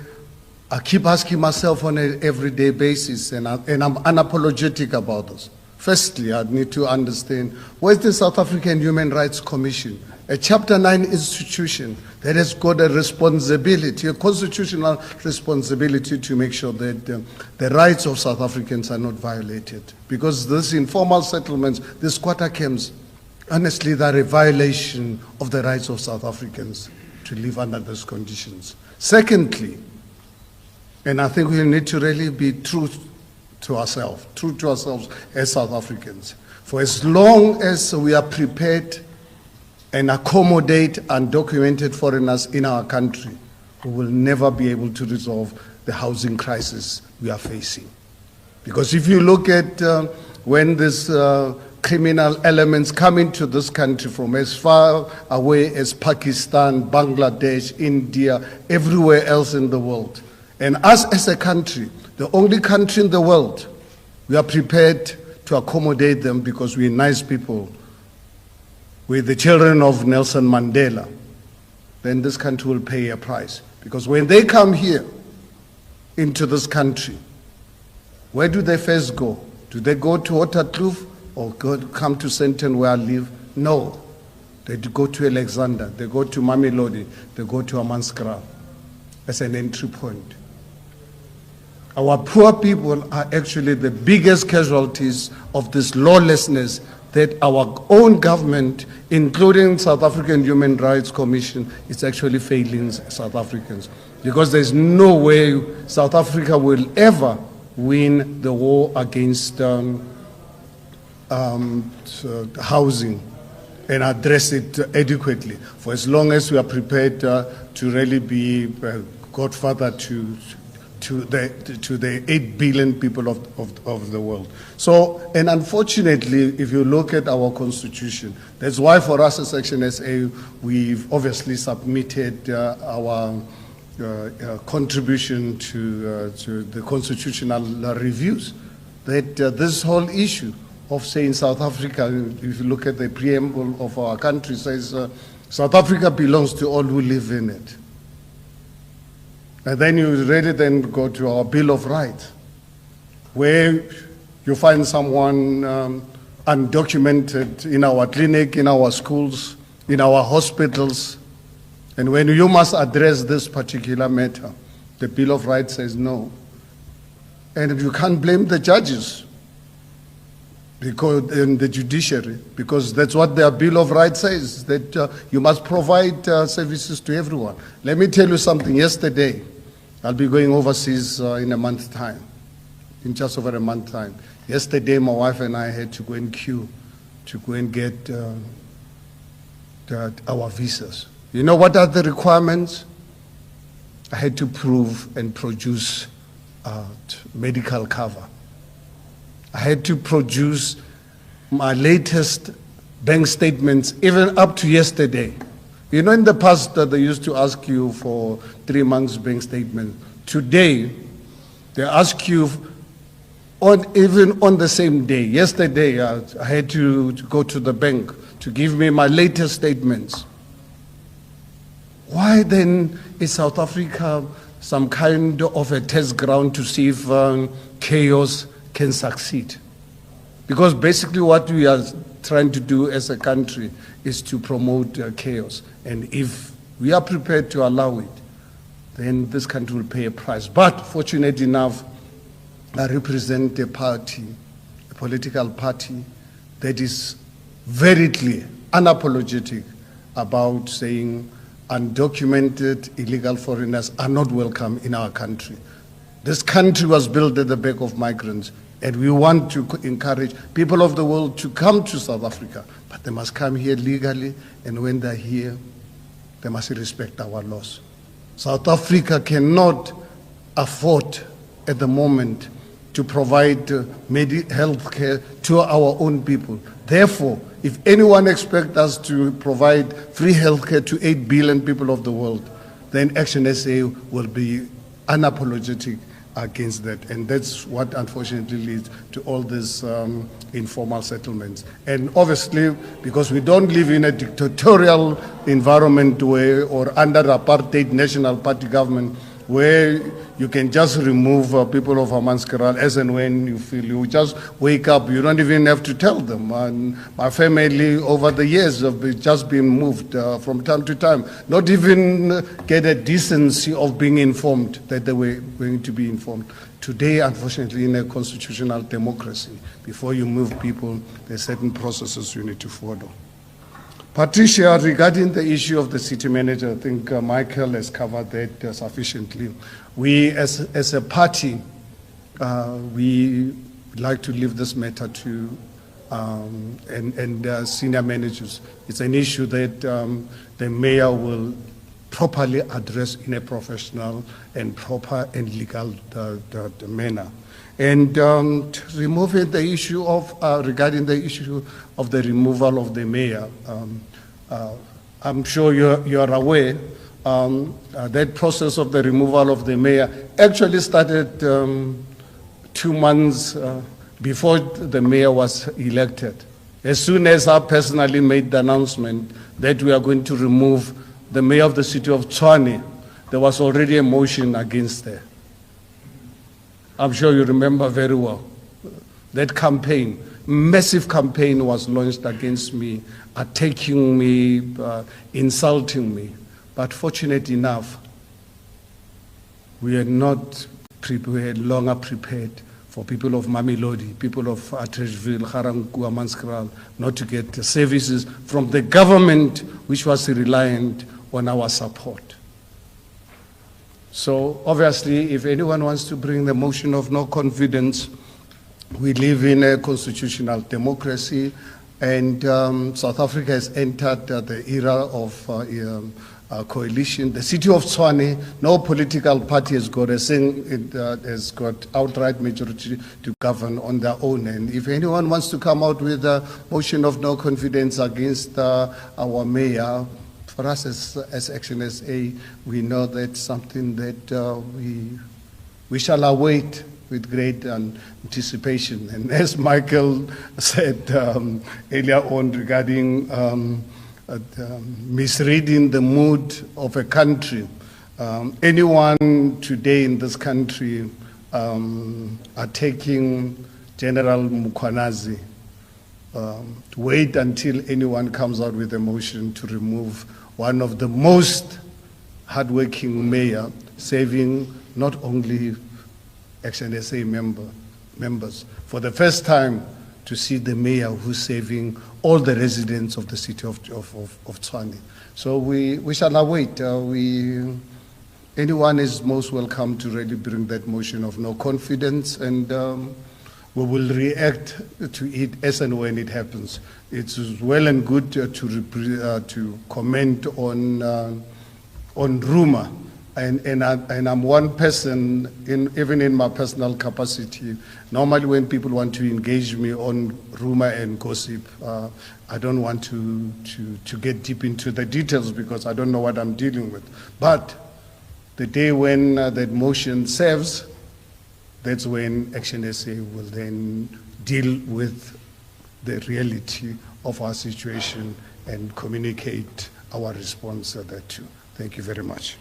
I keep asking myself on an everyday basis, and I'm unapologetic about this. Firstly, I need to understand, where's the South African Human Rights Commission? A Chapter 9 institution that has got a responsibility, a constitutional responsibility to make sure that the rights of South Africans are not violated. Because these informal settlements, these squatter camps, honestly, they're a violation of the rights of South Africans to live under those conditions. Secondly, and I think we need to really be true to ourselves as South Africans. For as long as we are prepared and accommodate undocumented foreigners in our country, we will never be able to resolve the housing crisis we are facing. Because if you look at when these criminal elements come into this country from as far away as Pakistan, Bangladesh, India, everywhere else in the world, and us as a country, the only country in the world, we are prepared to accommodate them because we're nice people, we're the children of Nelson Mandela, then this country will pay a price. Because when they come here into this country, where do they first go? Do they go to Waterkloof or come to Sandton where I live? No. They go to Alexander, they go to Mamelodi, they go to Amanskra as an entry point. Our poor people are actually the biggest casualties of this lawlessness that our own government, including South African Human Rights Commission, is actually failing South Africans. Because there's no way South Africa will ever win the war against housing and address it adequately, for as long as we are prepared to really be godfather to the 8 billion people of the world. So, and unfortunately, if you look at our constitution, that's why for us as ActionSA, we've obviously submitted our contribution to the constitutional reviews, that this whole issue of saying South Africa, if you look at the preamble of our country, says South Africa belongs to all who live in it. And then you really then go to our Bill of Rights, where you find someone undocumented in our clinic, in our schools, in our hospitals, and when you must address this particular matter, the Bill of Rights says no. And you can't blame the judges because in the judiciary, because that's what their Bill of Rights says, that you must provide services to everyone. Let me tell you something. Yesterday, I'll be going overseas in a month's time, in just over a month's time. Yesterday, my wife and I had to go and queue to go and get our visas. You know what are the requirements? I had to prove and produce medical cover. I had to produce my latest bank statements, even up to yesterday. You know, in the past, they used to ask you for 3 months bank statement. Today, they ask you even on the same day. Yesterday, I had to go to the bank to give me my latest statements. Why then is South Africa some kind of a test ground to see if chaos can succeed. Because basically what we are trying to do as a country is to promote chaos. And if we are prepared to allow it, then this country will pay a price. But fortunate enough, I represent a party, a political party that is very clear, unapologetic about saying undocumented illegal foreigners are not welcome in our country. This country was built at the back of migrants, and we want to encourage people of the world to come to South Africa, but they must come here legally, and when they're here, they must respect our laws. South Africa cannot afford at the moment to provide health care to our own people. Therefore, if anyone expects us to provide free health care to 8 billion people of the world, then ActionSA will be unapologetic against that. And that's what unfortunately leads to all these informal settlements. And obviously, because we don't live in a dictatorial environment or under apartheid national party government, where you can just remove people of Hammanskraal as and when you feel. You just wake up, you don't even have to tell them. And my family over the years have just been moved from time to time, not even get a decency of being informed that they were going to be informed. Today, unfortunately, in a constitutional democracy, before you move people, there are certain processes you need to follow. Patricia, regarding the issue of the city manager, I think Michael has covered that sufficiently. We, as a party, we like to leave this matter to senior managers. It's an issue that the mayor will properly address in a professional and proper and legal manner. And removing the issue of, regarding the issue of the removal of the mayor, I'm sure you're aware that process of the removal of the mayor actually started 2 months before the mayor was elected. As soon as I personally made the announcement that we are going to remove the mayor of the City of Tshwane, there was already a motion against her. I'm sure you remember very well. That campaign, massive campaign was launched against me, attacking me, insulting me. But fortunate enough, we are not prepared, longer prepared for people of Mamelodi, people of Atteridgeville, Garankuwa, Hammanskraal, not to get services from the government, which was reliant on our support. So obviously, if anyone wants to bring the motion of no confidence, we live in a constitutional democracy, and South Africa has entered the era of coalition. The City of Tshwane, no political party has got has got outright majority to govern on their own. And if anyone wants to come out with a motion of no confidence against our mayor, for us as ActionSA, we know that's something that we shall await with great anticipation. And as Michael said earlier on regarding misreading the mood of a country, anyone today in this country attacking General Mukhwanazi, wait until anyone comes out with a motion to remove one of the most hardworking mayor, saving not only ActionSA members, for the first time to see the mayor who's saving all the residents of the city of Tshwane. So we shall await. Anyone is most welcome to really bring that motion of no confidence, and we will react to it as and when it happens. It's well and good to comment on rumor, and I'm one person, even in my personal capacity. Normally, when people want to engage me on rumor and gossip, I don't want to get deep into the details because I don't know what I'm dealing with. But the day when that motion serves, that's when ActionSA will then deal with the reality of our situation and communicate our response thereto. Thank you very much.